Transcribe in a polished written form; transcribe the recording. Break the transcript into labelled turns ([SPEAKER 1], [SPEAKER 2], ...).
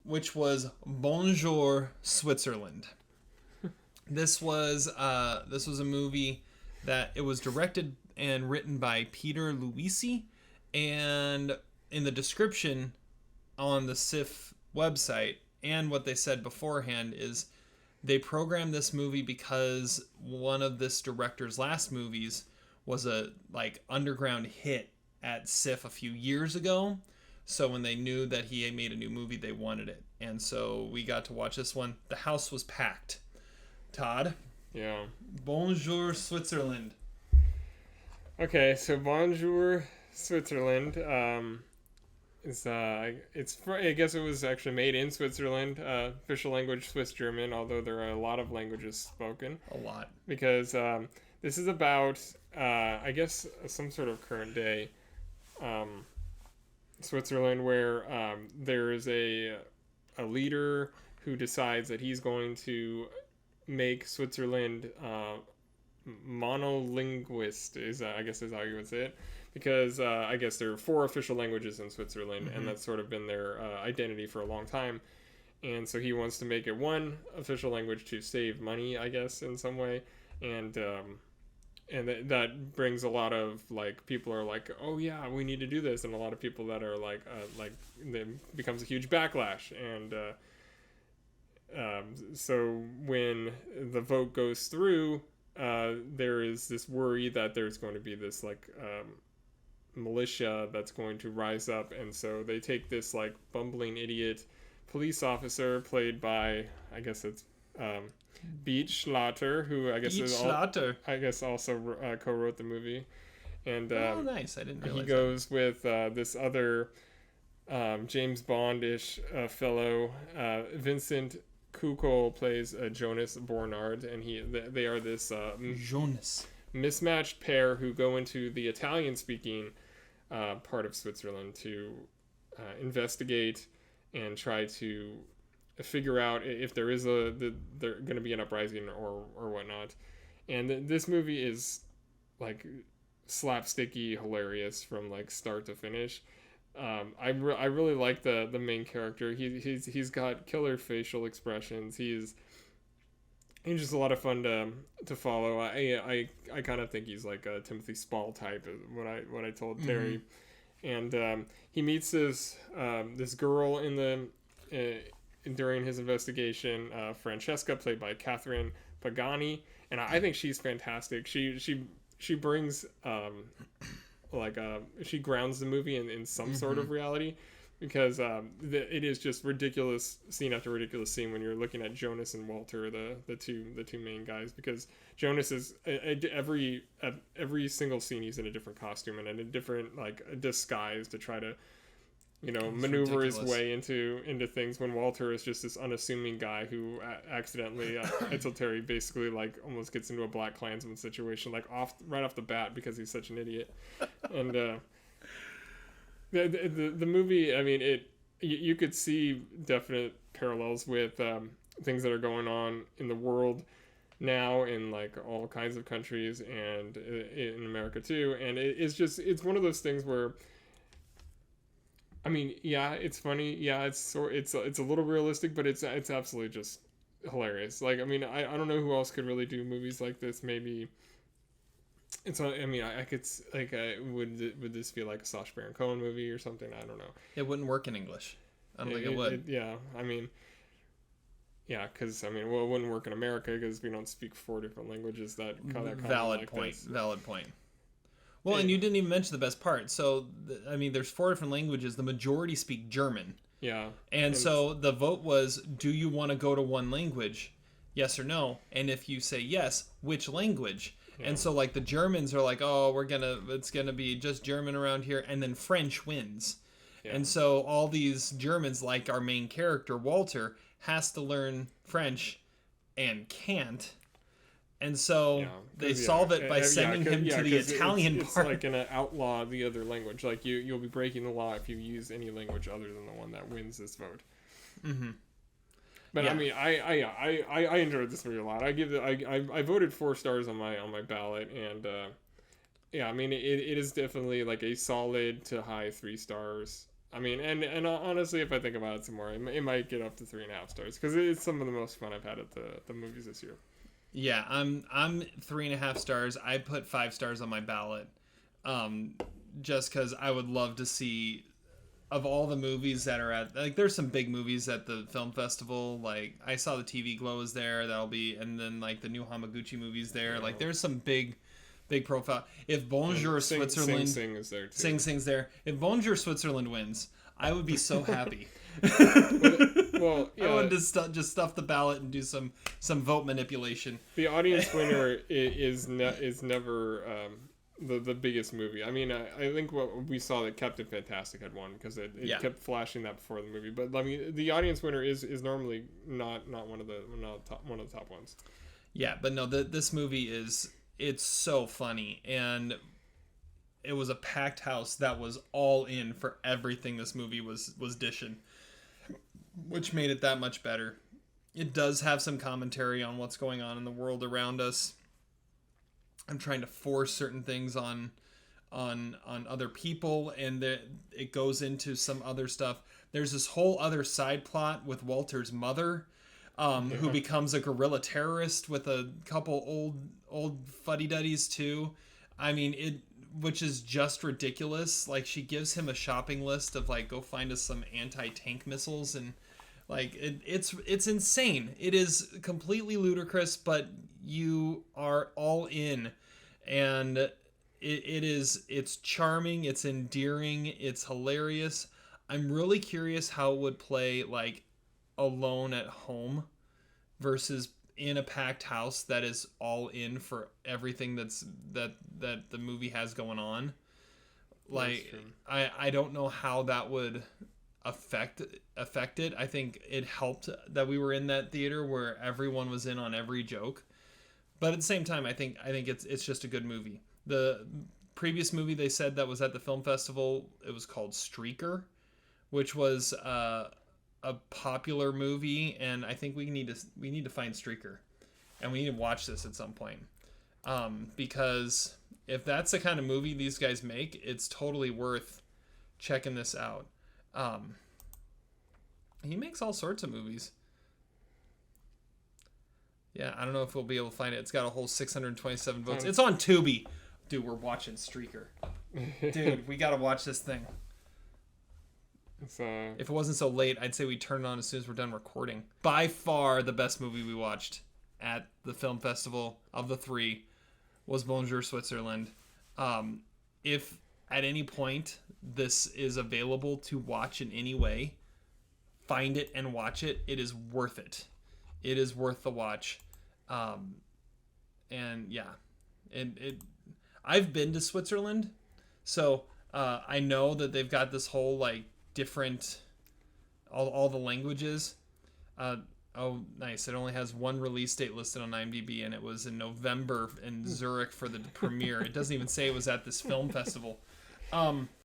[SPEAKER 1] which was Bonjour Switzerland. This was a movie that it was directed and written by Peter Luisi, and in the description on the SIFF website and what they said beforehand is they programmed this movie because one of this director's last movies was a underground hit at SIFF a few years ago. So when they knew that he had made a new movie, they wanted it. And so we got to watch this one. The house was packed. Todd?
[SPEAKER 2] Yeah.
[SPEAKER 1] Bonjour Switzerland.
[SPEAKER 2] Okay, so Bonjour Switzerland. I guess it was actually made in Switzerland. Official language Swiss German, although there are a lot of languages spoken.
[SPEAKER 1] A lot.
[SPEAKER 2] Because this is about, I guess, some sort of current day Switzerland where there is a leader who decides that he's going to make Switzerland monolinguist, I guess is how you would say it. Because I guess there are 4 official languages in Switzerland, mm-hmm. and that's sort of been their identity for a long time. And so he wants to make it one official language to save money, I guess, in some way. And that brings a lot of, people are like, oh yeah, we need to do this. And a lot of people that are then becomes a huge backlash. And so when the vote goes through, there is this worry that there's going to be this, militia that's going to rise up, and so they take this bumbling idiot police officer played by, I guess it's Beat Schlatter, who I guess also co-wrote the movie, and
[SPEAKER 1] oh nice, I didn't realize
[SPEAKER 2] he goes with this other James Bond-ish fellow, Vincent Kukol plays Jonas Bornard, and they are this
[SPEAKER 1] Jonas
[SPEAKER 2] mismatched pair who go into the Italian-speaking part of Switzerland to investigate and try to figure out if there is there going to be an uprising or whatnot. And this movie is slapsticky, hilarious from start to finish. I really like the main character. He's got killer facial expressions. He's just a lot of fun to follow. I kind of think he's like a Timothy Spall type, what I told Terry, mm-hmm. And he meets this girl during his investigation, Francesca, played by Catherine Pagani, and I think she's fantastic. She brings she grounds the movie in some mm-hmm. sort of reality. Because it is just ridiculous scene after ridiculous scene when you're looking at Jonas and Walter, the two main guys. Because Jonas is every single scene he's in a different costume and in a different disguise to try to maneuver his way into things. When Walter is just this unassuming guy who accidentally I told Terry basically almost gets into a Black Klansman situation right off the bat because he's such an idiot. And The movie, I mean, you could see definite parallels with things that are going on in the world now in all kinds of countries and in America too. And it's one of those things where, I mean, yeah, it's funny. Yeah, it's a little realistic, but it's absolutely just hilarious. I mean, I don't know who else could really do movies like this. Maybe. I could would this be like a Sacha Baron Cohen movie or something? I don't know.
[SPEAKER 1] It wouldn't work in English. I don't think it would.
[SPEAKER 2] Yeah, I mean, yeah, because it wouldn't work in America because we don't speak 4 different languages. Valid
[SPEAKER 1] point. Well, and you didn't even mention the best part. So, there's 4 different languages. The majority speak German.
[SPEAKER 2] Yeah.
[SPEAKER 1] And so the vote was, do you want to go to one language? Yes or no? And if you say yes, which language? And so the Germans are oh, it's gonna be just German around here, and then French wins. Yeah. And so all these Germans, like our main character Walter, has to learn French and can't. And so they solve it by sending him to the Italian part.
[SPEAKER 2] It's going to outlaw the other language. You'll be breaking the law if you use any language other than the one that wins this vote. Mm-hmm. But yeah. I mean, I enjoyed this movie a lot. I voted 4 stars on my ballot, and I mean, it is definitely a solid to high 3 stars I mean, and honestly, if I think about it some more, it might get up to 3.5 stars because it's some of the most fun I've had at the movies this year.
[SPEAKER 1] Yeah, I'm 3.5 stars. I put 5 stars on my ballot, just because I would love to see, of all the movies that are at, like, there's some big movies at the film festival. Like, I saw the TV Glow is there. That'll be, and then like the new Hamaguchi movies there.
[SPEAKER 2] Yeah.
[SPEAKER 1] Like, there's some big profile. If Bonjour Switzerland,
[SPEAKER 2] Sing is there too.
[SPEAKER 1] Sing's there. If Bonjour Switzerland wins, I would be so happy.
[SPEAKER 2] Well, yeah,
[SPEAKER 1] I wanted to just stuff the ballot and do some vote manipulation.
[SPEAKER 2] the audience winner is never the biggest movie. I mean, I think what we saw that Captain Fantastic had won because it kept flashing that before the movie. But I mean, the audience winner is normally not one of the top ones.
[SPEAKER 1] Yeah, but no, this movie it's so funny, and it was a packed house that was all in for everything this movie was dishing, which made it that much better. It does have some commentary on what's going on in the world around us. I'm trying to force certain things on other people, and it goes into some other stuff. There's this whole other side plot with Walter's mother, who becomes a guerrilla terrorist with a couple old fuddy-duddies too. I mean, which is just ridiculous. Like, she gives him a shopping list of, like, go find us some anti-tank missiles, and like it's insane. It is completely ludicrous, but you are all in, and it's charming, it's endearing, it's hilarious. I'm really curious how it would play, like, alone at home versus in a packed house that is all in for everything that the movie has going on. Like, I don't know how that would affect it. I think it helped that we were in that theater where everyone was in on every joke. But at the same time, I think it's just a good movie. The previous movie they said that was at the film festival, it was called Streaker, which was a popular movie, and I think we need to find Streaker, and we need to watch this at some point, because if that's the kind of movie these guys make, it's totally worth checking this out. He makes all sorts of movies. Yeah, I don't know if we'll be able to find it. It's got a whole 627 votes. It's on Tubi. Dude, we're watching Streaker. Dude, we got to watch this thing. If it wasn't so late, I'd say we turn it on as soon as we're done recording. By far the best movie we watched at the film festival of the 3 was Bonjour Switzerland. If at any point this is available to watch in any way, find it and watch it. It is worth it. It is worth the watch. And yeah, I've been to Switzerland, so I know that they've got this whole, like, different, all the languages. Oh, nice. It only has one release date listed on IMDb, and it was in November in Zurich for the premiere. It doesn't even say it was at this film festival.